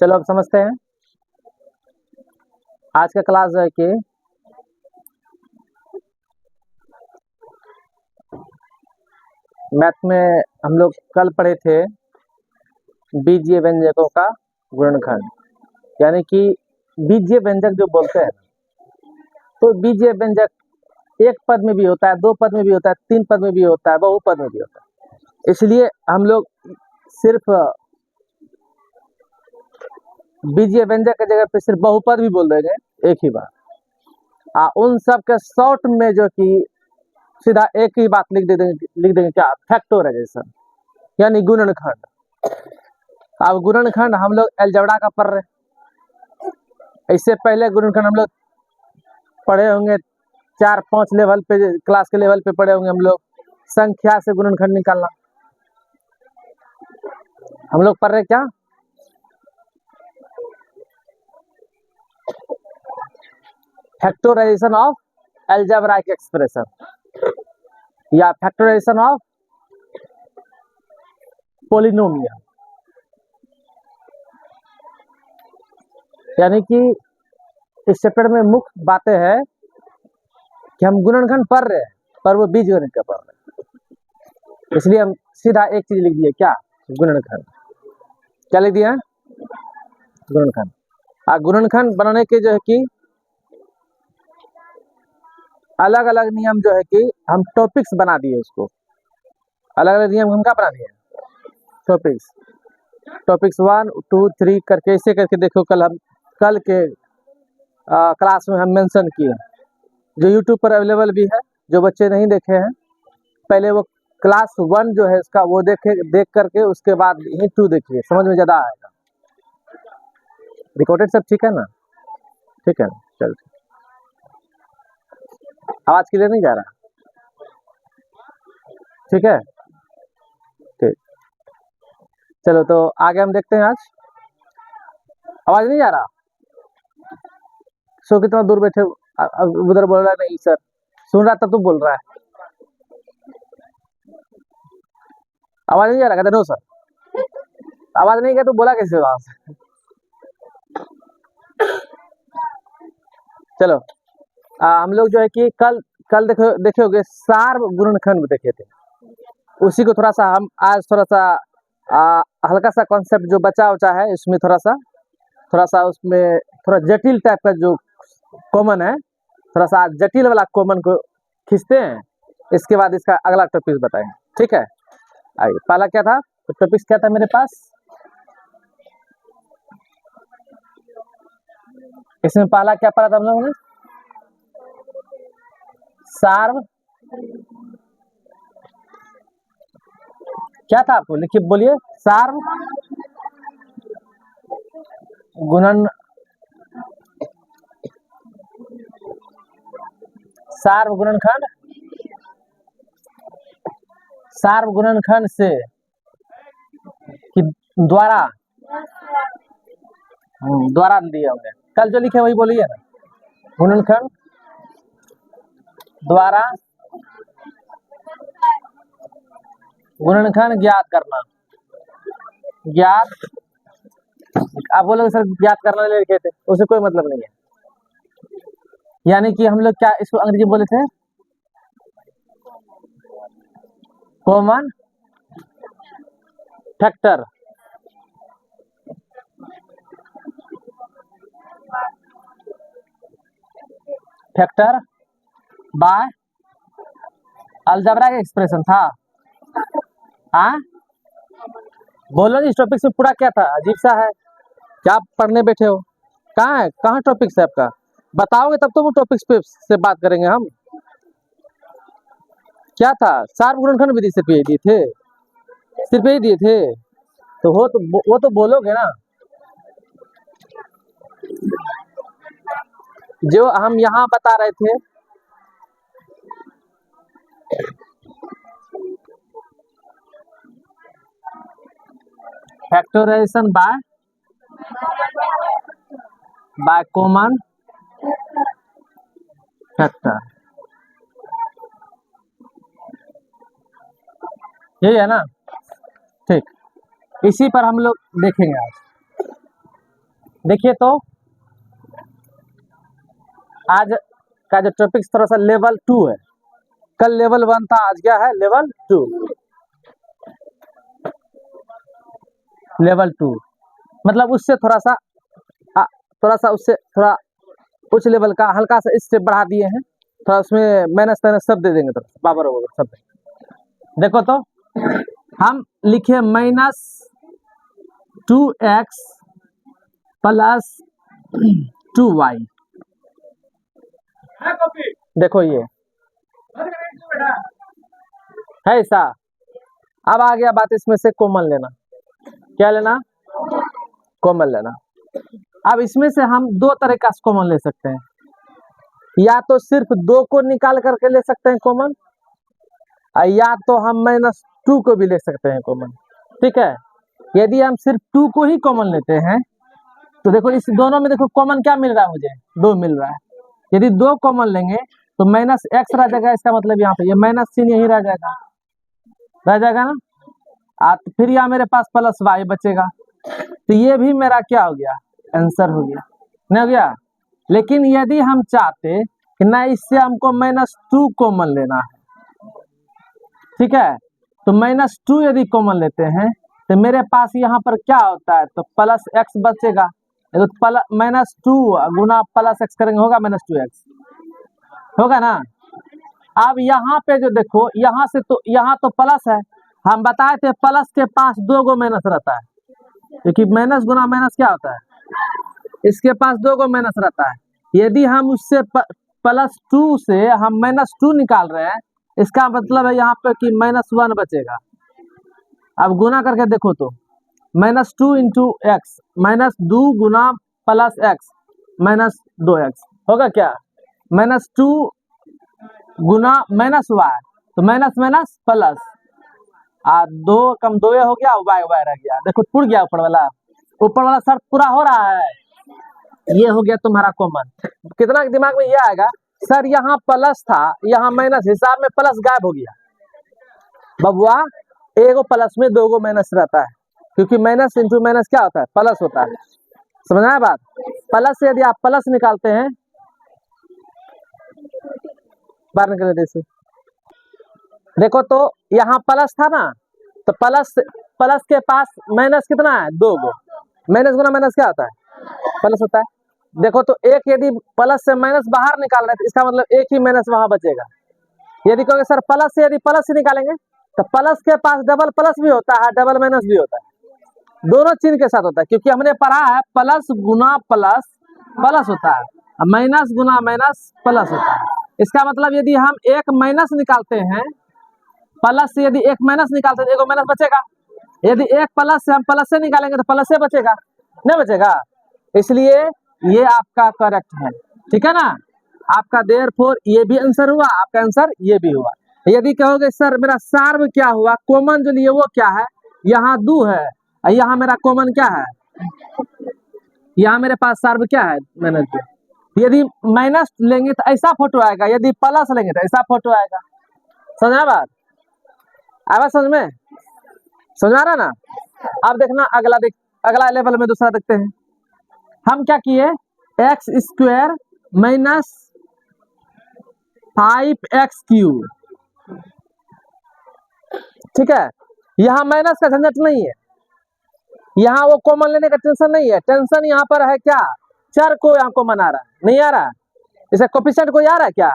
चलो अब समझते हैं। आज का क्लास जो है कि मैथ में हम लोग कल पढ़े थे बीजीय व्यंजकों का गुणनखंड, यानी कि बीजीय व्यंजक जो बोलते हैं, तो बीजीय व्यंजक एक पद में भी होता है, दो पद में भी होता है, तीन पद में भी होता है, बहुपद में भी होता है। इसलिए हम लोग सिर्फ बीजीय व्यंजक की जगह पे सिर्फ बहुपद भी बोल देंगे एक ही बार। उन सब के शॉर्ट में जो कि सीधा एक ही बात लिख देंगे क्या, फैक्टराइजेशन यानी गुणनखंड। अब गुणनखंड हम लोग अलजेब्रा का पढ़ रहे हैं। इससे पहले गुणनखंड हम लोग पढ़े होंगे 4-5 लेवल पे, क्लास के लेवल पे पढ़े होंगे हम लोग संख्या से गुणनखंड निकालना। हम लोग पढ़ रहे क्या, फैक्टराइजेशन ऑफ अलजेब्राइक एक्सप्रेशन या फैक्टराइजेशन ऑफ पॉलिनोमियल। यानी कि इस चैप्टर में मुख्य बातें हैं कि हम गुणनखंड पढ़ रहे हैं पर वो बीजगणित का पढ़ रहे हैं, इसलिए हम सीधा एक चीज लिख दिए क्या, गुणनखंड। क्या लिख दिया, गुणनखंड। गुणनखंड बनाने के जो है कि अलग अलग नियम जो है कि हम टॉपिक्स बना दिए, उसको अलग अलग नियम हम क्या बना दिए, टॉपिक्स 1, 2, 3 करके ऐसे करके देखो कल के क्लास में हम मेंशन किए, जो यूट्यूब पर अवेलेबल भी है। जो बच्चे नहीं देखे हैं पहले वो क्लास 1 जो है इसका वो देख करके उसके बाद ही 2 देखिए, समझ में ज़्यादा आएगा। रिकॉर्डेड सब ठीक है ना, ठीक है, चल आवाज क्लियर नहीं जा रहा, ठीक है, ठीक। चलो तो आगे हम देखते हैं। आज आवाज नहीं जा रहा, सो कितना दूर बैठे उधर बोल रहा है, नहीं सर सुन रहा था, तू बोल रहा है आवाज नहीं जा रहा, कहते नो सर आवाज नहीं गया तो बोला कैसे वहां से। चलो हम लोग जो है कि कल देखे होगे सार्व गुणनखंड देखे थे, उसी को थोड़ा सा हम आज थोड़ा सा हल्का सा कॉन्सेप्ट जो बचा उचा है इसमें थोड़ा सा उसमें थोड़ा जटिल टाइप का जो कॉमन है, थोड़ा सा जटिल वाला कॉमन को खींचते हैं। इसके बाद इसका अगला टॉपिक बताएंगे, ठीक है। आइए, पहला क्या था, तो टॉपिक क्या था मेरे पास, इसमें पहला क्या पढ़ा था हम लोगों ने, सार्व, क्या था आपको लिखिए बोलिए, सार्व गुणन, सार्व गुणनखंड, सार्व गुणनखंड से कि द्वारा दिए होंगे, कल जो लिखे वही बोलिए ना, गुणनखंड द्वारा गुणनखंड ज्ञात करना, ज्ञात। आप बोलोगे सर ज्ञात करना लिखे थे, उससे कोई मतलब नहीं है। यानी कि हम लोग क्या इसको अंग्रेजी बोले थे, common factor, factor by algebra expression था। हाँ बोलो इस टॉपिक से पूरा क्या था, अजीब सा है, क्या आप पढ़ने बैठे हो, कहाँ टॉपिक्स है आपका, बताओगे तब तो वो टॉपिक्स पे से बात करेंगे हम। क्या था, सार्व गुणनखंड विधि सिर्फ यही दिए थे, सिर्फ यही दिए थे, तो वो तो बोलोगे ना। जो हम यहाँ बता रहे थे फैक्टराइजेशन बाय कॉमन फैक्टर, यही है ना, ठीक। इसी पर हम लोग देखेंगे आज। देखिए तो आज का जो टॉपिक थोड़ा सा लेवल 2 है। कल लेवल 1 था, आज क्या है लेवल 2। लेवल 2 मतलब उससे थोड़ा सा उससे थोड़ा उच्च लेवल का हल्का सा स्टेप बढ़ा दिए हैं। थोड़ा उसमें माइनस माइनस सब दे देंगे, थोड़ा सा पावर ओवर सब देंगे। देखो तो हम लिखे -2x प्लस 2y। देखो ये है ऐसा। अब आ गया बात इसमें से कॉमन लेना। क्या लेना? कॉमन लेना। अब इसमें से हम दो तरह का कॉमन ले सकते हैं, या तो सिर्फ 2 को निकाल करके ले सकते हैं कॉमन, या तो हम -2 को भी ले सकते हैं कॉमन। ठीक है, यदि हम सिर्फ 2 को ही कॉमन लेते हैं तो देखो इस दोनों में देखो कॉमन क्या मिल रहा है, मुझे 2 मिल रहा है। यदि 2 कॉमन लेंगे तो -x रह जाएगा, इसका मतलब यहाँ पे ये माइनस चिन्ह यही रह जाएगा ना। तो फिर यहाँ मेरे पास +y बचेगा, तो ये भी मेरा क्या हो गया, आंसर हो गया, नहीं हो गया। लेकिन यदि हम चाहते कि ना इससे हमको -2 कॉमन लेना है, ठीक है, तो -2 यदि कॉमन लेते हैं तो मेरे पास यहाँ पर क्या होता है, तो +x बचेगा। तो -2 गुना +x करेंगे होगा -2x, होगा ना। अब यहाँ पे जो देखो यहाँ से तो यहाँ तो प्लस है, हम बताए थे प्लस के पास 2 गो माइनस रहता है, क्योंकि माइनस गुना माइनस क्या होता है, इसके पास 2 गो माइनस रहता है। यदि हम उससे +2 से हम -2 निकाल रहे हैं, इसका मतलब है यहाँ पे कि -1 बचेगा। अब गुना करके देखो तो -2 इंटू एक्स, -2 गुना +x -2x होगा क्या, -2 गुना -y, तो माइनस माइनस प्लस, 2 कम 2 हो गया, y रह गया। देखो टूट गया ऊपर वाला शर्त पूरा हो रहा है। ये हो गया तुम्हारा कॉमन। कितना दिमाग में ये आएगा, सर यहाँ प्लस था यहाँ माइनस, हिसाब में प्लस गायब हो गया। बबुआ एगो प्लस में 2 गो माइनस रहता है, क्योंकि माइनस इंटू माइनस क्या होता है, प्लस होता है। समझ आया बात? प्लस से यदि आप प्लस निकालते हैं, बाहर निकल जैसे देखो तो यहाँ प्लस था ना, तो प्लस के पास माइनस कितना है, 2 गो। माइनस गुना माइनस क्या होता है, प्लस होता है। देखो तो एक यदि प्लस से माइनस बाहर निकाल रहे हैं तो इसका मतलब एक ही माइनस वहां बचेगा। यदि कहोगे सर प्लस से यदि प्लस से निकालेंगे तो प्लस के पास डबल प्लस भी होता है, डबल माइनस भी होता है, दोनों चिन्ह के साथ होता है, क्योंकि हमने पढ़ा है प्लस गुना प्लस प्लस होता है, माइनस गुना माइनस प्लस होता है। इसका मतलब यदि हम एक माइनस निकालते हैं, प्लस से यदि एक माइनस निकालते हैं, एक माइनस बचेगा। यदि एक प्लस से हम प्लस से निकालेंगे तो प्लस से बचेगा, नहीं बचेगा। इसलिए ये आपका करेक्ट है, ठीक है ना। आपका देयरफॉर ये भी आंसर हुआ, आपका आंसर ये भी हुआ। यदि कहोगे सर मेरा सार्व क्या हुआ, कॉमन जो लिए वो क्या है, यहाँ 2 है, यहाँ मेरा कॉमन क्या है, यहाँ मेरे पास सार्व क्या है, मैंने यदि माइनस लेंगे तो ऐसा फोटो आएगा, यदि प्लस लेंगे तो ऐसा फोटो आएगा। समझा बात? आया समझ में? समझ आ रहा ना। अब देखना अगला लेवल में दूसरा देखते हैं। हम क्या किए, x² माइनस 5x³, ठीक है। यहाँ माइनस का झंझट नहीं है, यहाँ वो कॉमन लेने का टेंशन नहीं है। टेंशन यहाँ पर है क्या, चर को यहाँ कॉमन आ रहा है, नहीं आ रहा है। इसे कोफिशिएंट को आ रहा है क्या,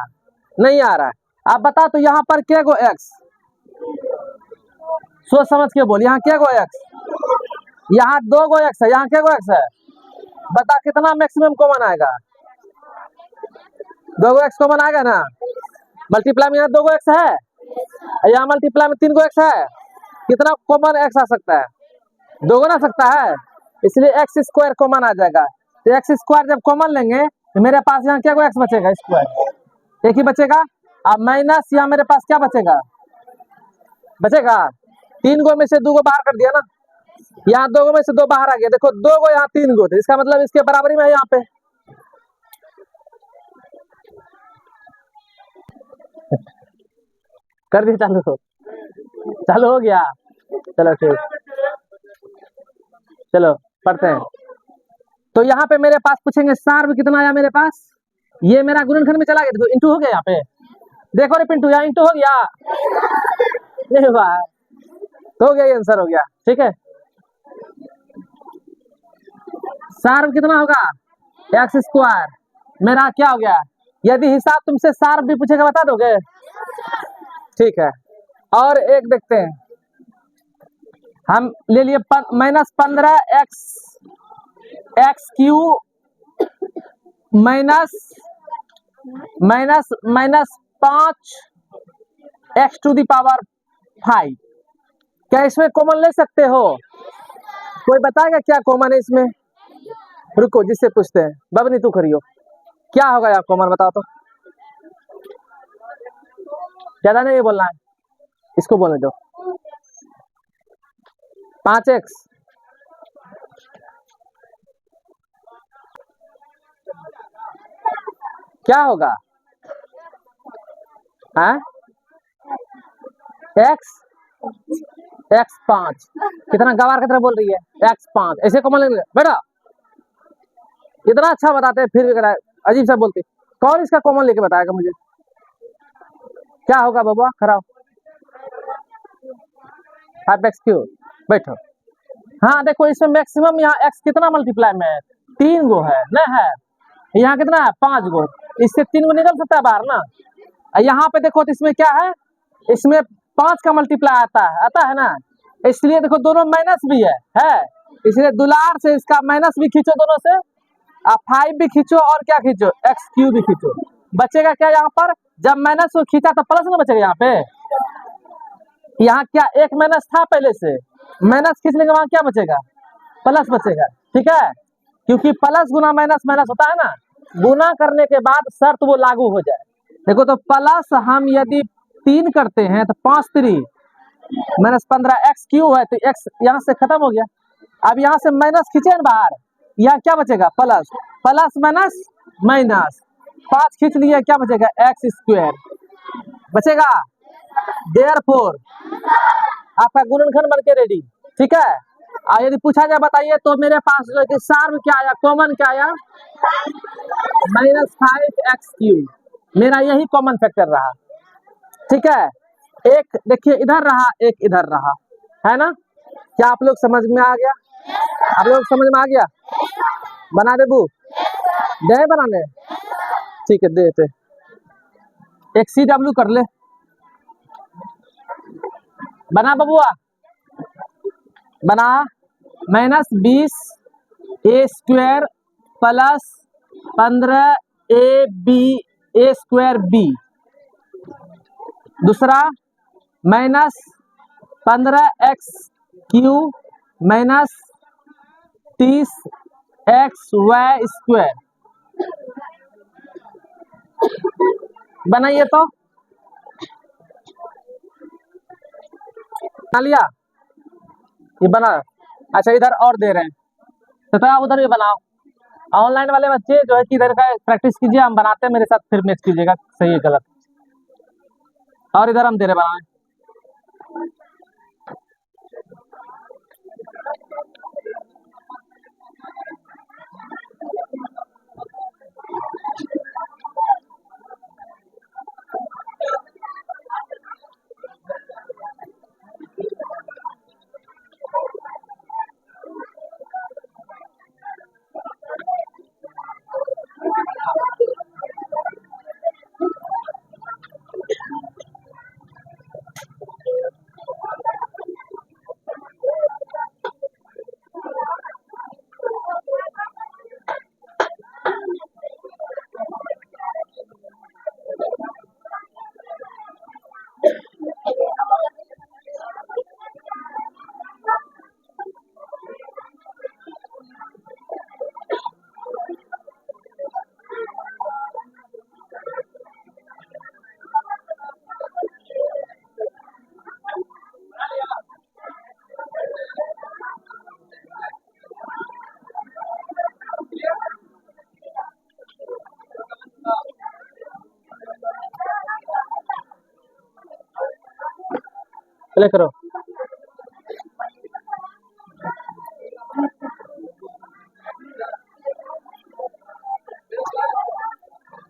नहीं आ रहा है। आप बता तो यहाँ पर क्या गो x, सोच समझ के बोल, यहाँ क्या गो x, यहाँ 2 गो x है, यहाँ क्या गो x है, बता कितना मैक्सिमम कॉमन आएगा, 2 गो x कॉमन आएगा ना। मल्टीप्लाई में यहाँ 2 गो x है, यहाँ मल्टीप्लाई में 3 गो x है, कितना कॉमन x आ सकता है, 2 गुना सकता है, इसलिए x² कॉमन आ जाएगा। तो x² जब कॉमन लेंगे तो मेरे पास यहाँ क्या x बचेगा, स्क्वायर, एक ही बचेगा। अब माइनस यहाँ मेरे पास क्या बचेगा, 3 गो में से 2 गो बाहर कर दिया ना, यहाँ 2 गो में से 2 बाहर आ गया। देखो 2 गो यहाँ 3 गो थे, इसका मतलब इसके बराबरी में है यहाँ पे। कर दिया, चालू हो गया, चलो ठीक, चलो पढ़ते हैं। तो यहाँ पे मेरे पास पूछेंगे सार्व कितना आया मेरे पास, ये मेरा गुणनखंड में चला गया, देखो इंटू हो गया यहाँ पे, देखो रे पिंटू यहाँ इंटू हो गया, नहीं हुआ, तो हो गया, ये आंसर हो गया। ठीक है, सार्व कितना होगा, एक्स स्क्वायर, मेरा क्या हो गया। यदि हिसाब तुमसे सार्व भी पूछेगा बता दोगे, ठीक है। और एक देखते हैं, हम ले लिए -15x x Q minus 5x⁵। क्या इसमें कॉमन ले सकते हो, कोई बताएगा क्या कॉमन है इसमें, रुको जिससे पूछते हैं, बबनी तू खड़ी हो, क्या होगा यार कॉमन बताओ तो, ज्यादा नहीं बोलना है, इसको बोलने दो, 5x क्या होगा, x5 कितना गवार की तरह बोल रही है, x5 ऐसे कॉमन लेंगे बेटा, इतना अच्छा बताते हैं फिर भी अजीब सा बोलते, कौन इसका कॉमन लेके बताएगा मुझे, क्या होगा बबुआ खराब, 5x3 बैठो। हाँ देखो इसमें मैक्सिमम यहाँ x कितना मल्टीप्लाई में है, 3 गो है न है, यहाँ कितना है 5 गो, इससे 3 गो निकल सकता है बाहर ना। यहाँ पे देखो तो इसमें क्या है, इसमें 5 का मल्टीप्लाई आता है ना, इसलिए देखो दोनों माइनस भी है इसलिए दुलार से इसका माइनस भी खींचो दोनों से, 5 भी खींचो और क्या खींचो x³ भी खींचो, बचेगा क्या यहाँ पर, जब माइनस को खींचा तो प्लस ना बचेगा यहाँ पे, यहाँ क्या एक माइनस था पहले से, माइनस खींचने के बाद क्या बचेगा, प्लस बचेगा। ठीक है, क्योंकि प्लस गुना माइनस माइनस होता है ना, गुना करने के बाद शर्त वो लागू हो जाए। देखो तो प्लस हम यदि 3 करते हैं तो 5×3 -15 x³ है, तो x यहाँ से खत्म हो गया, अब यहाँ से माइनस खींचे ना बाहर, यहाँ क्या बचेगा प्लस, प्लस माइनस माइनस, 5 खींच लिया क्या बचेगा x² बचेगा, देयरफॉर आपका गुणनखंड बनके रेडी। ठीक है, और यदि पूछा जाए बताइए तो मेरे पास जो है कि सार्व क्या आया, कॉमन क्या आया, -5x³ मेरा यही कॉमन फैक्टर रहा। ठीक है, एक देखिए इधर रहा, एक इधर रहा, है ना, क्या आप लोग समझ में आ गया, आप लोग समझ में आ गया, बना दे बू, दे बनाने, ठीक है देते, एक CW कर ले, बना बबुआ, बना, -20a² प्लस 15ab² दूसरा -15x³ माइनस 30xy² बनाइए तो, बना लिया, ये बना, अच्छा इधर और दे रहे हैं तो आप उधर भी बनाओ, ऑनलाइन वाले बच्चे जो है कि इधर का प्रैक्टिस कीजिए, हम बनाते हैं मेरे साथ फिर मैच कीजिएगा सही है गलत, और इधर हम दे रहे बनाए, प्ले करो,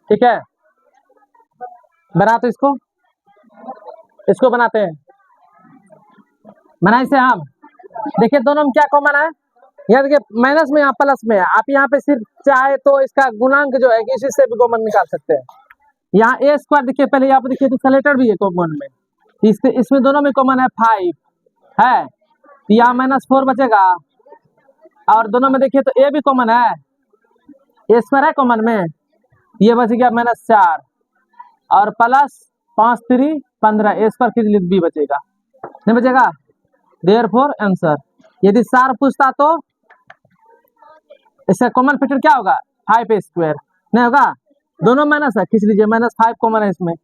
ठीक है, बना तो इसको बनाते हैं, बनाए से हम देखिए दोनों में क्या कॉमन है, यहाँ देखिए माइनस में यहाँ प्लस में है, आप यहाँ पे सिर्फ चाहे तो इसका गुणांक जो है इसी से भी कॉमन निकाल सकते हैं। यहाँ ए स्क्वायर देखिए, पहले यहाँ पे देखिए डिसलेटर भी है कॉमन में, इसमें दोनों में कॉमन है 5 है, यहाँ -4 बचेगा, और दोनों में देखिए तो ए भी कॉमन है, ए स्क्वायर है कॉमन में, ये बच गया -4 और प्लस 5 3 15, ए स्क्वायर फिर बी बचेगा, नहीं बचेगा, देयरफॉर आंसर। यदि सार पूछता तो इसका कॉमन फैक्टर क्या होगा, 5 स्क्वायर, नहीं होगा, दोनों माइनस है, खींच लीजिए, -5 कॉमन है इसमें,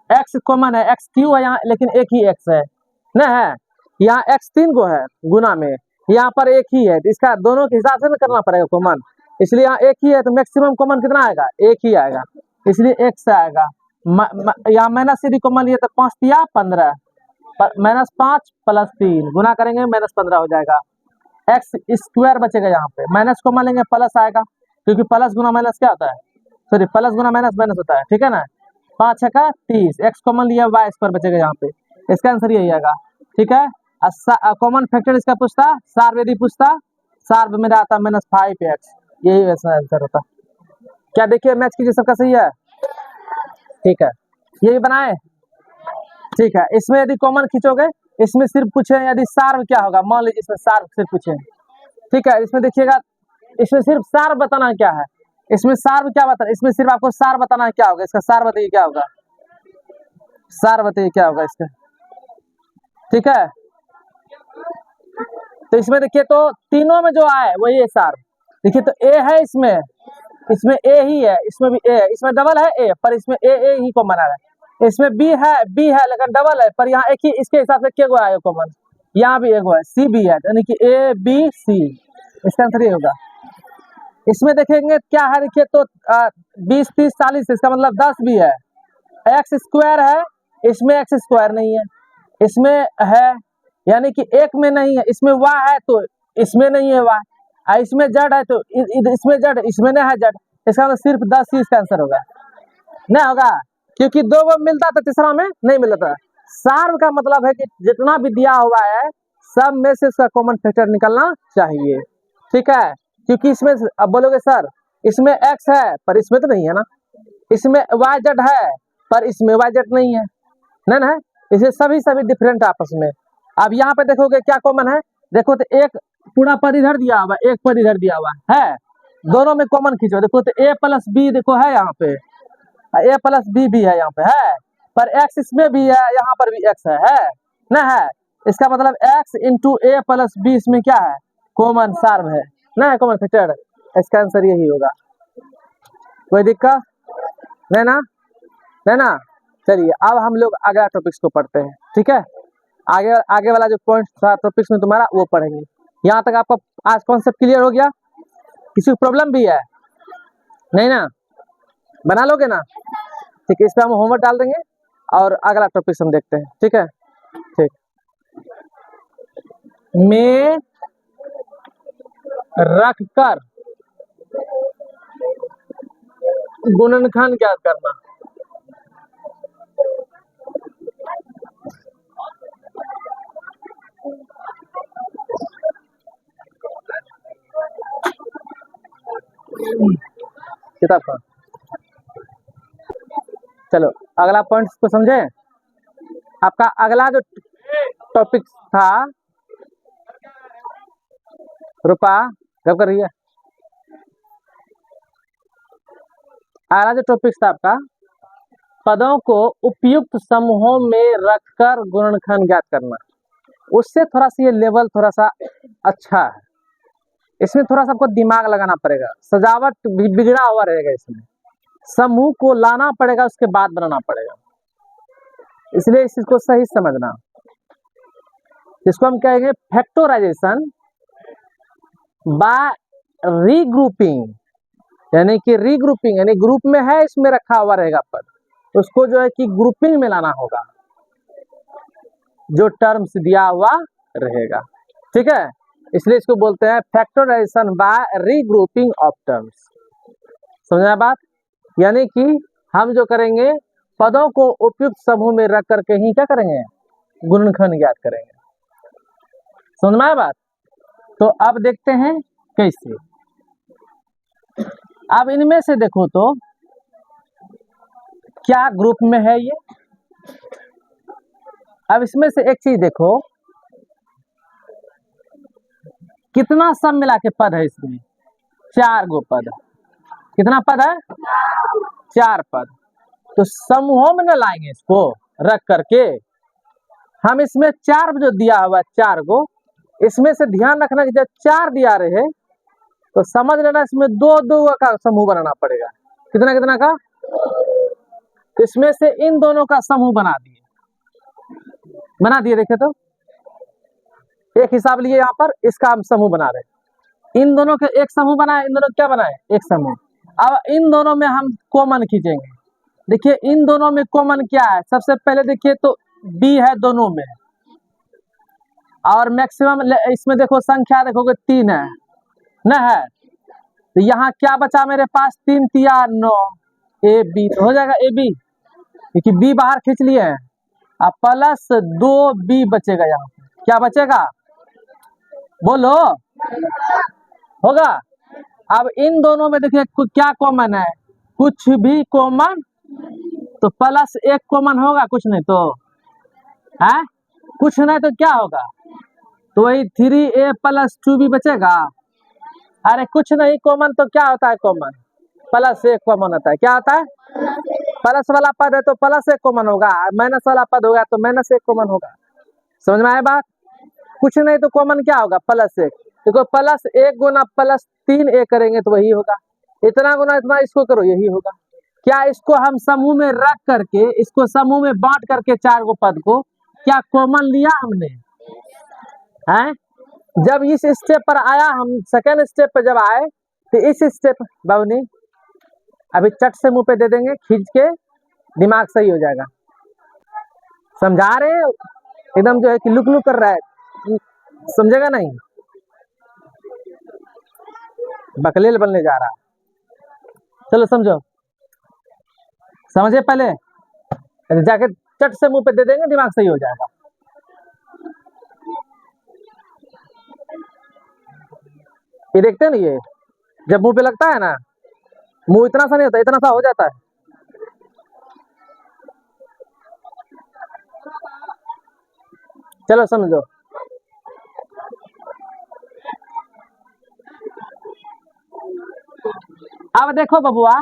x कॉमन है, x क्यू है यहाँ, लेकिन एक ही x है ना, है यहाँ x 3 को है गुना में, यहाँ पर एक ही है, तो इसका दोनों के हिसाब से करना पड़ेगा कॉमन, इसलिए यहाँ एक ही है तो मैक्सिमम कॉमन कितना आएगा, एक ही आएगा, इसलिए x आएगा। यहाँ माइनस से भी कॉमन लिया तो 5 या 15, -5 + 3 गुना करेंगे -15 हो जाएगा, एक्स स्क्वायर बचेगा, यहाँ पे माइनस कॉमन लेंगे प्लस आएगा, क्योंकि प्लस गुना माइनस क्या होता है, सॉरी प्लस गुना माइनस माइनस होता है, ठीक है ना, 5 6 का 30, एक्स कॉमन लिया वाई स्क्वायर बचेगा यहाँ पे, इसका आंसर यही आएगा, ठीक है। कॉमन फैक्टर इसका पूछता, सार यदि पूछता, सार मेरा आता -5x, यही वैसा आंसर होता। क्या देखिए मैच कीजिए, सबका सही है, ठीक है, यही बनाए, ठीक है। इसमें यदि कॉमन खींचोगे, इसमें सिर्फ पूछे यदि सार क्या होगा, मान लीजिए इसमें सार सिर्फ पूछे, ठीक है, इसमें देखिएगा, इसमें सिर्फ सार बताना क्या है, इसमें सार क्या बताना, इसमें सिर्फ आपको सार बताना है, क्या होगा इसका सार बताइए, क्या होगा सार बताइए, क्या होगा इसका, ठीक है। तो इसमें देखिए तो तीनों में जो आए वही है सार, देखिए तो ए है, इसमें ए ही है, इसमें भी ए है, इसमें डबल है ए, पर इसमें ए ही कॉमन आ रहा है, इसमें बी है लेकिन डबल है, पर यहाँ एक ही, इसके हिसाब से क्या आएगा कॉमन, यहाँ भी एक है, सी भी है, यानी कि ए बी सी, इसका आंसर ये होगा। इसमें देखेंगे क्या है, देखिए तो 20 30 40, इसका मतलब 10 भी है, एक्स स्क्वायर है, इसमें एक्स स्क्वायर नहीं है, इसमें है, यानी कि एक में नहीं है, इसमें वाई है तो इसमें नहीं है वाई, इसमें जेड है तो इसमें जेड, इसमें नहीं है जेड, इसका मतलब सिर्फ 10 ही इसका आंसर होगा, नहीं होगा, क्योंकि 2 को मिलता था, तीसरा में नहीं मिलता। सार का मतलब है कि जितना भी दिया हुआ है सब में से उसका कॉमन फैक्टर निकलना चाहिए, ठीक है, क्योंकि इसमें अब बोलोगे सर इसमें x है पर इसमें तो नहीं है ना, इसमें वाई जेड है पर इसमें वाई जेड नहीं है, नहीं ना, इसे सभी डिफरेंट आपस में। अब यहाँ पे देखोगे क्या कॉमन है, देखो तो एक पूरा पद इधर दिया हुआ, एक पद इधर दिया हुआ है, दोनों में कॉमन खींचो, देखो तो a + b देखो है यहाँ पे, a + b भी है यहाँ पे है, पर x इसमें भी है, यहाँ पर भी x है ना, है, इसका मतलब x × a + b इसमें क्या है, कॉमन सार है ना, कॉमन फैक्टर, इसका आंसर यही होगा, कोई दिक्कत नहीं ना, नहीं ना। चलिए अब हम लोग अगला टॉपिक्स को पढ़ते हैं, ठीक है, आगे वाला जो पॉइंट था टॉपिक्स में तुम्हारा वो पढ़ेंगे। यहाँ तक आपका आज कॉन्सेप्ट क्लियर हो गया, किसी को प्रॉब्लम भी है नहीं ना, बना लोगे ना, ठीक है, इस पर हम होमवर्क डाल देंगे और अगला टॉपिक्स हम देखते हैं, ठीक है, ठीक, में रखकर गुणनखंड ज्ञात करना, किताब का, चलो अगला पॉइंट को समझे। आपका अगला जो टॉपिक था, रूपा कब कर रही है, अगला जो टॉपिक था आपका पदों को उपयुक्त समूहों में रखकर गुणनखंड ज्ञात करना, उससे थोड़ा सा ये लेवल थोड़ा सा अच्छा है, इसमें थोड़ा सा आपको दिमाग लगाना पड़ेगा, सजावट भी बिगड़ा हुआ रहेगा, इसमें समूह को लाना पड़ेगा, उसके बाद बनाना पड़ेगा, इसलिए इस चीज को सही समझना, इसको हम कहेंगे फैक्टराइजेशन बाय रीग्रुपिंग, यानी कि रीग्रुपिंग यानी ग्रुप में है, इसमें रखा हुआ रहेगा पद, उसको जो है कि ग्रुपिंग में लाना होगा, जो टर्म्स दिया हुआ रहेगा, ठीक है, इसलिए इसको बोलते हैं factorization by regrouping of terms, समझा बात, यानी कि हम जो करेंगे पदों को उपयुक्त समूह में रख करके ही क्या करेंगे, गुणनखंड ज्ञात करेंगे। समझ में आया बात? तो अब देखते हैं कैसे। अब इनमें से देखो तो क्या ग्रुप में है ये। अब इसमें से एक चीज देखो, कितना सब मिला के पद है इसमें, 4 गो पद। कितना पद है? 4 पद। तो समूहों में न लाएंगे इसको रख करके, हम इसमें 4 जो दिया हुआ 4 गो, इसमें से ध्यान रखना कि जब 4 दिया रहे तो समझ लेना इसमें 2-2 का समूह बनाना पड़ेगा। कितना कितना का? तो इसमें से इन दोनों का समूह बना दिए देखिए तो एक हिसाब लिए यहाँ पर, इसका हम समूह बना रहे। इन दोनों के एक समूह बनाए, इन दोनों क्या बनाए? एक समूह। अब इन दोनों में हम कॉमन खींचेंगे। देखिए इन दोनों में कॉमन क्या है, सबसे पहले देखिए तो बी है दोनों में, और मैक्सिमम इसमें देखो संख्या देखोगे 3 है न है, तो यहाँ क्या बचा मेरे पास? 3 तिया 9, ए बी तो हो जाएगा ए बी, क्योंकि बी बाहर खींच लिए हैं। अब प्लस 2 बी बचेगा, यहाँ क्या बचेगा बोलो? होगा। अब इन दोनों में देखिए क्या कॉमन है? कुछ भी कॉमन, तो प्लस 1 कॉमन होगा, कुछ नहीं तो है, कुछ नहीं तो क्या होगा? तो वही 3a + 2b बचेगा। अरे कुछ नहीं कॉमन तो क्या होता है कॉमन? प्लस 1 कॉमन होता है। क्या होता है? प्लस वाला पद है तो प्लस 1 कॉमन होगा, माइनस वाला पद होगा तो माइनस 1 कॉमन होगा। समझ में आया बात? कुछ नहीं तो कॉमन क्या होगा? प्लस 1। देखो प्लस 1 गुना प्लस 3a करेंगे तो वही होगा, इतना गुना इतना इसको करो यही होगा। क्या इसको हम समूह में रख करके, इसको समूह में बांट करके 4 गो पद को क्या कॉमन लिया हमने हैं? जब इस स्टेप पर आया, हम सेकेंड स्टेप पर जब आए तो इस स्टेप बाबूनी अभी चट से मुंह पे दे देंगे खींच के, दिमाग सही हो जाएगा। समझा रहे हैं? एकदम जो है कि लुक लुक कर रहा है, समझेगा नहीं, बकलेल बनने जा रहा है। चलो समझो, समझे पहले, जाके चट से मुंह पे दे देंगे, दिमाग सही हो जाएगा। ये देखते हैं ना, ये जब मुंह पे लगता है ना, मुंह इतना सा नहीं होता, इतना सा हो जाता है। चलो समझो, अब देखो बबुआ,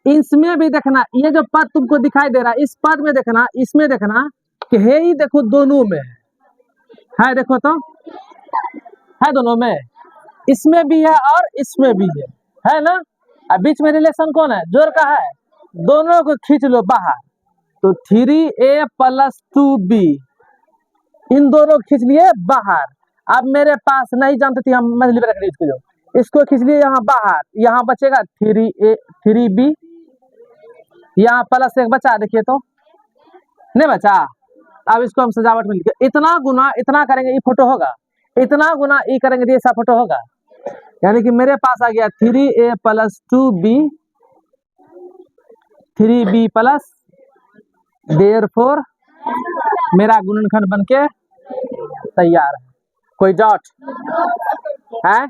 इसमें भी देखना, ये जो पद तुमको दिखाई दे रहा है, इस पद में देखना, इसमें देखना कि है ही देखो दोनों में है, देखो तो है दोनों में, इसमें भी है और इसमें भी है ना। अब बीच में रिलेशन कौन है? जोड़ का है, दोनों को खींच लो बाहर, तो 3a + 2b, इन दोनों खींच लिए बाहर। अब मेरे पास नहीं जानते थे हम, मछली रख ली इसको खींच लिए यहाँ बाहर, यहाँ बचेगा 3a 3b, यहाँ प्लस 1 बचा, देखिए तो नहीं बचा। अब इसको हम सजावट में लिखे, इतना गुना इतना करेंगे ये फोटो होगा, इतना गुना ये करेंगे तो ऐसा फोटो होगा। यानी कि मेरे पास आ गया 3a + 2b 3b plus, therefore मेरा गुणनखंड बनके तैयार है। कोई डाउट है?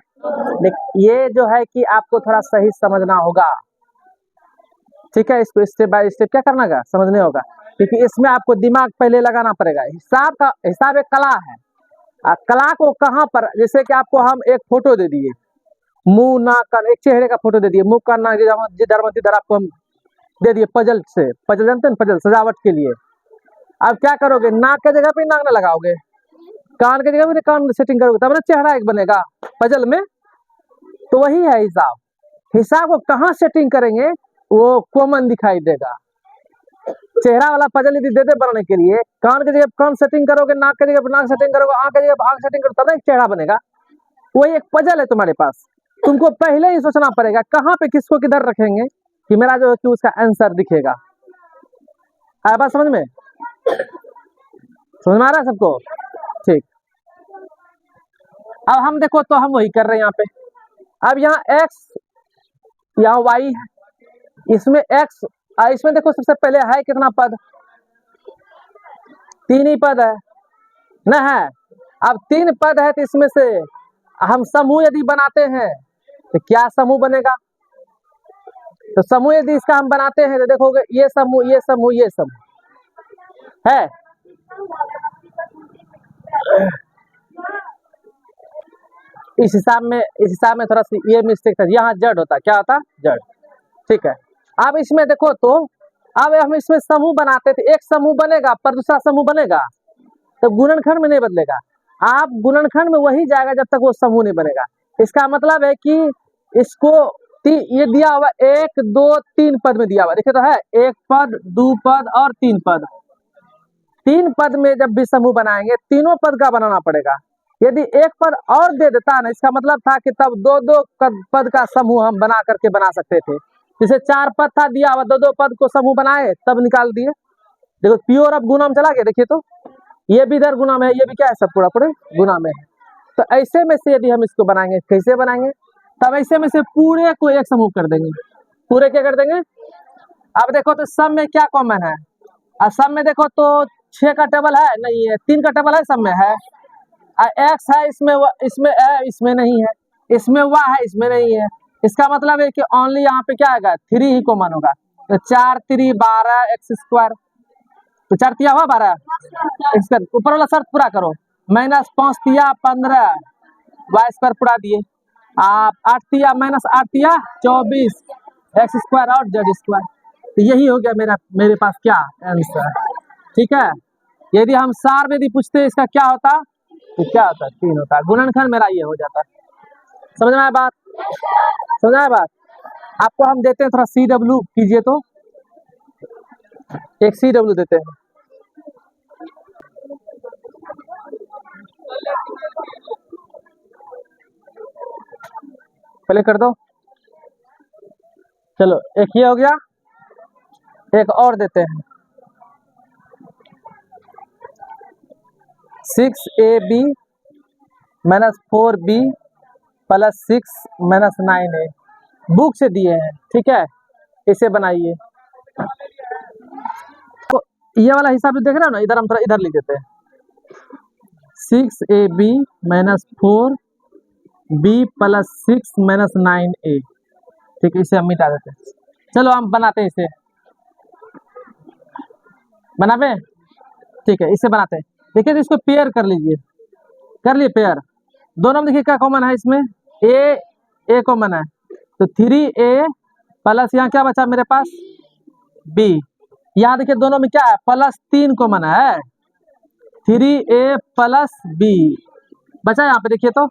ये जो है कि आपको थोड़ा सही समझना होगा, ठीक है। इसको स्टेप बाय स्टेप क्या करना होगा, समझने होगा, क्योंकि इसमें आपको दिमाग पहले लगाना पड़ेगा। हिसाब एक कला है, कला को कहाँ पर, जैसे कि आपको हम एक फोटो दे दिए, मुंह नाक कान, एक चेहरे का फोटो दे दिए, मुंह कान नाक जिधर आपको हम दे दिए पजल से, पजल जानते हैं, पजल सजावट के लिए। अब क्या करोगे, नाक के जगह पे नाक ना लगाओगे, कान के जगह पे कान सेटिंग करोगे, तब ना चेहरा एक बनेगा पजल में। तो वही है हिसाब, हिसाब को कहाँ सेटिंग करेंगे वो कॉमन दिखाई देगा। चेहरा वाला पजल यदि दे दे बनाने के लिए, कान की जगह कान सेटिंग करोगे, नाक की जगह नाक सेटिंग करोगे, आंख की जगह आंख सेटिंग करोगे, तब ना एक चेहरा बनेगा। वही एक पजल है तुम्हारे पास, तुमको पहले ही सोचना पड़ेगा कहाँ पे किसको किधर रखेंगे कि मेरा जो है कि उसका आंसर दिखेगा। आया बात समझ में? समझ में आ रहा है सबको? ठीक। अब हम देखो तो हम वही कर रहे हैं यहाँ पे। अब यहाँ x यहाँ y है, इसमें x, इसमें देखो सबसे पहले है कितना पद, 3 ही पद है ना है। अब 3 पद है तो इसमें से हम समूह यदि बनाते हैं तो क्या समूह बनेगा, तो समूह यदि इसका हम बनाते हैं तो देखोगे ये समूह, ये समूह, ये समूह है। इस हिसाब में थोड़ा सा ये मिस्टेक था, यहाँ जड़ होता, क्या होता, जड़। ठीक है, अब इसमें देखो तो अब हम इसमें समूह बनाते थे, एक समूह बनेगा पर दूसरा समूह बनेगा, तो गुणनखंड में नहीं बदलेगा। आप गुणनखंड में वही जाएगा जब तक वो समूह नहीं बनेगा। इसका मतलब है कि इसको ये दिया हुआ 1 2 3 पद में दिया हुआ, देखिए तो है 1 पद 2 पद और 3 पद। 3 पद में जब भी समूह बनाएंगे तीनों पद का बनाना पड़ेगा। यदि एक पद और दे देता ना, इसका मतलब था कि तब 2 पद का समूह हम बना करके बना सकते थे। जैसे 4 पद था दिया हुआ, 2 पद को समूह बनाए तब निकाल दिए। देखो प्योर अब गुना में चला गया, देखिए तो ये भी इधर गुना में है, ये भी क्या है, सब पूरा पूरे गुना में है। तो ऐसे में से यदि हम इसको बनाएंगे, कैसे बनाएंगे, तब ऐसे में से पूरे को एक समूह कर देंगे। पूरे क्या कर देंगे, अब देखो तो सब में क्या कॉमन है, और सब में देखो तो 6 का टेबल है, नहीं है, 3 का टेबल है, सब में है। एक्स है इसमें, इसमें है, इसमें नहीं है, इसमें वाई है, इसमें नहीं है। इसका मतलब है कि ओनली यहाँ पे क्या आएगा, 3 ही कॉमन होगा। तो 4 3 12 एक्स स्क्वायर, तो 4 तिया हुआ 12, ऊपर वाला शर्त पूरा करो, -5 तिया 15 वाई स्क्वायर पूरा दिए, आप 8 तिया -8 तिया 24 एक्स स्क्वायर और जेड स्क्वायर। तो यही हो गया मेरे पास क्या आंसर। ठीक है, यदि हम सार में यदि पूछते इसका क्या होता तो क्या होता, 3 होता। गुणनखंड मेरा ये हो जाता। समझ में आया बात, समझ में आया बात। आपको हम देते हैं थोड़ा CW कीजिए, तो एक CW देते हैं, पहले कर दो। चलो एक ये हो गया, एक और देते हैं, 6AB - 4B + 6 - 9A बुक से दिए हैं। ठीक है, इसे बनाइए। तो ये वाला हिसाब देख रहे हो ना, इधर हम थोड़ा इधर लिख देते हैं, 6AB - 4B + 6 - 9A। ठीक है, इसे हम मिटा देते हैं। चलो हम बनाते हैं, इसे बनावे। ठीक है, इसे बनाते हैं। देखिए तो इसको पेयर कर लीजिए, कर लिए पेयर। दोनों में देखिए क्या कॉमन है, इसमें ए कॉमन है, तो 3A प्लस यहाँ क्या बचा मेरे पास B। यहाँ देखिए दोनों में क्या है, +3 कॉमन है, 3A + B बचा यहाँ पे। देखिए तो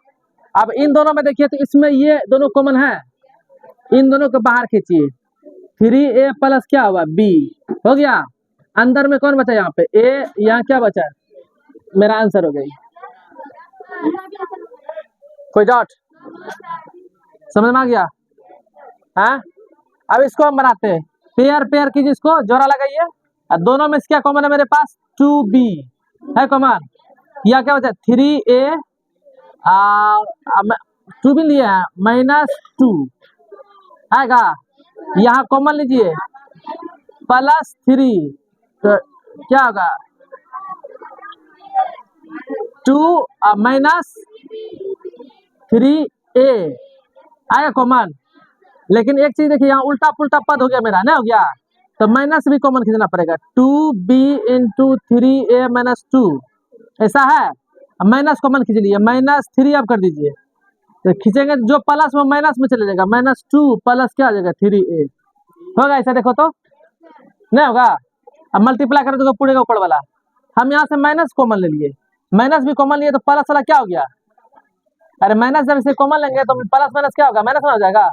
अब इन दोनों में देखिए तो इसमें ये दोनों कॉमन है, इन दोनों को बाहर खींचिए, 3A प्लस क्या हुआ B हो गया। अंदर में कौन बचा, यहाँ पे A, यहाँ क्या बचा, मेरा आंसर हो गई। कोई डाउट, समझ में आ गया। हाँ, अब इसको हम बनाते हैं, पेयर कीजिए, इसको जोड़ा लगाइए। और दोनों में क्या कॉमन है मेरे पास, 2B है कॉमन। यह क्या बचा, 3A 2B लिए हैं -2 आएगा, यहाँ कॉमन लीजिए +3, तो क्या होगा 2 -3A आएगा कॉमन। लेकिन एक चीज देखिए, यहाँ उल्टा पुल्टा पद हो गया मेरा, ना हो गया, तो माइनस भी कॉमन खींचना पड़ेगा, 2B × 3A - 2 ऐसा है, माइनस कॉमन खींच लिए, -3 अब कर दीजिए, तो खींचेंगे जो प्लस में माइनस में चले जाएगा, -2 प्लस क्या आ जाएगा 3A होगा। ऐसा देखो तो नहीं होगा, अब मल्टीप्लाई करें तो पूरे का ऊपर वाला, हम यहाँ से माइनस कॉमन ले लिए, माइनस भी कॉमन लिए तो प्लस वाला क्या हो गया, अरे माइनस जब इसे कॉमन लेंगे तो प्लस माइनस क्या होगा, माइनस में हो जाएगा।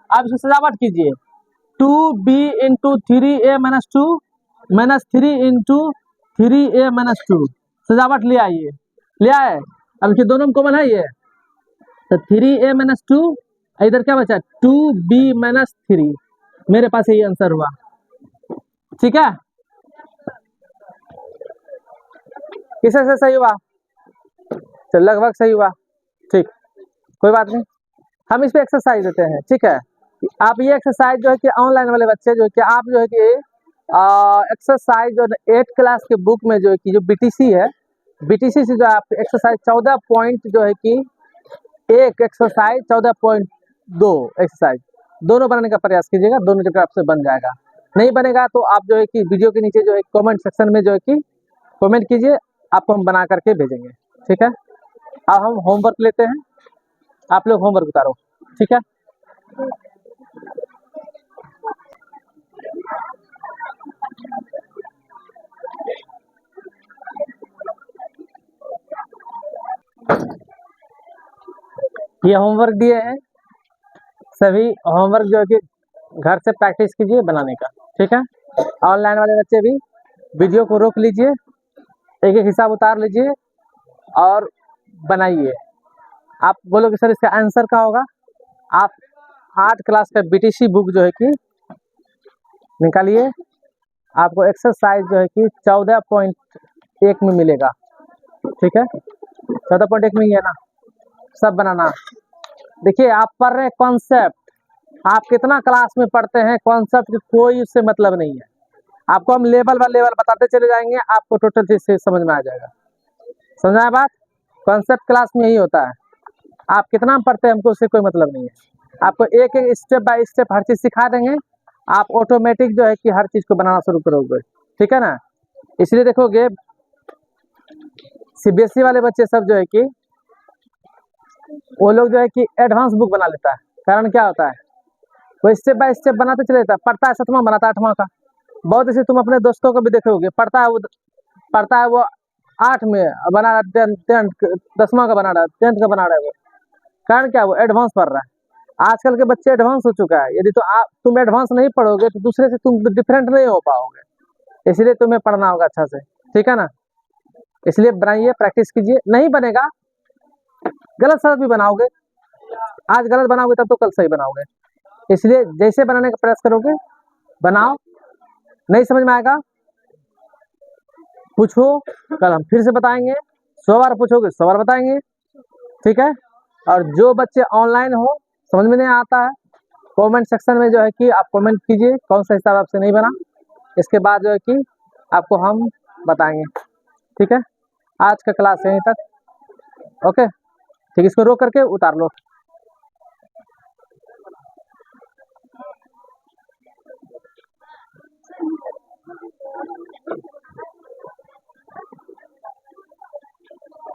अब इसको सजावट कीजिए, 2B × 3A - 2 -3 × 3A - 2 सजावट ले आइए, ले आए। अब कि दोनों में कॉमन है ये, तो 3A - 2, इधर क्या बचा 2B - 3, मेरे पास यही आंसर हुआ। ठीक है, किसे से सही हुआ, चल लगभग सही हुआ। ठीक, कोई बात नहीं, हम इस पे एक्सरसाइज देते हैं। ठीक है, कि आप ये एक्सरसाइज जो है कि ऑनलाइन वाले बच्चे जो है कि आप जो है कि एक्सरसाइज जो 8 क्लास के बुक में जो है कि जो बीटीसी है, बीटीसी से जो आप एक्सरसाइज 14 पॉइंट जो है कि एक एक्सरसाइज 14.2 एक्सरसाइज दोनों बनाने का प्रयास कीजिएगा, दोनों जगह आपसे बन जाएगा। नहीं बनेगा तो आप जो है कि वीडियो के नीचे जो है कमेंट सेक्शन में जो है कि कमेंट कीजिए, आपको हम बना करके भेजेंगे। ठीक है, अब हम होमवर्क लेते हैं, आप लोग होमवर्क उतारो। ठीक है, ये होमवर्क दिए हैं, सभी होमवर्क जो है कि घर से प्रैक्टिस कीजिए बनाने का। ठीक है, ऑनलाइन वाले बच्चे भी वीडियो को रोक लीजिए, एक एक हिसाब उतार लीजिए और बनाइए। आप बोलोगे सर इसका आंसर क्या होगा, आप 8 क्लास का बीटीसी बुक जो है कि निकालिए, आपको एक्सरसाइज जो है कि 14.1 में मिलेगा। ठीक है, 14.1 में ही है ना, सब बनाना। देखिए आप पढ़ रहे हैं कॉन्सेप्ट, आप कितना क्लास में पढ़ते हैं कॉन्सेप्ट की कोई उससे मतलब नहीं है। आपको हम लेवल बाय लेवल बताते चले जाएंगे, आपको टोटल चीज से समझ में आ जाएगा। समझ में आया बात, कॉन्सेप्ट क्लास में यही होता है। आप कितना पढ़ते हैं हमको उससे कोई मतलब नहीं है। आपको एक एक स्टेप बाय स्टेप हर चीज सिखा देंगे, आप ऑटोमेटिक जो है कि हर चीज को बनाना शुरू करोगे। ठीक है ना, इसलिए देखोगे सीबीएसई वाले बच्चे सब जो है कि वो लोग जो है कि एडवांस बुक बना लेता है। कारण क्या होता है, वो स्टेप बाय स्टेप बनाते चले जाता है, पढ़ता है 7वां बनाता है 8वां का। बहुत ऐसे तुम अपने दोस्तों को भी देखोगे, पढ़ता है वो 8 में बना रहा, 10वां का बना रहा है, 10th का बना रहा है वो। कारण क्या, वो एडवांस पढ़ रहा है। आजकल के बच्चे एडवांस हो चुका है, यदि तो तुम एडवांस नहीं पढ़ोगे तो दूसरे से तुम डिफरेंट नहीं हो पाओगे, इसलिए तुम्हें पढ़ना होगा अच्छा से। ठीक है ना, इसलिए बनाइए, प्रैक्टिस कीजिए। नहीं बनेगा, गलत सलत भी बनाओगे, आज गलत बनाओगे तब तो कल सही बनाओगे। इसलिए जैसे बनाने का प्रयास करोगे बनाओ, नहीं समझ में आएगा पूछो, कल हम फिर से बताएंगे। 100 बार पूछोगे 100 बार बताएंगे। ठीक है, और जो बच्चे ऑनलाइन हो समझ में नहीं आता है, कमेंट सेक्शन में जो है कि आप कमेंट कीजिए कौन सा हिसाब आपसे नहीं बना, इसके बाद जो है कि आपको हम बताएंगे। ठीक है, आज का क्लास यहीं तक। ओके, ठीक, इसको रोक करके उतार लो।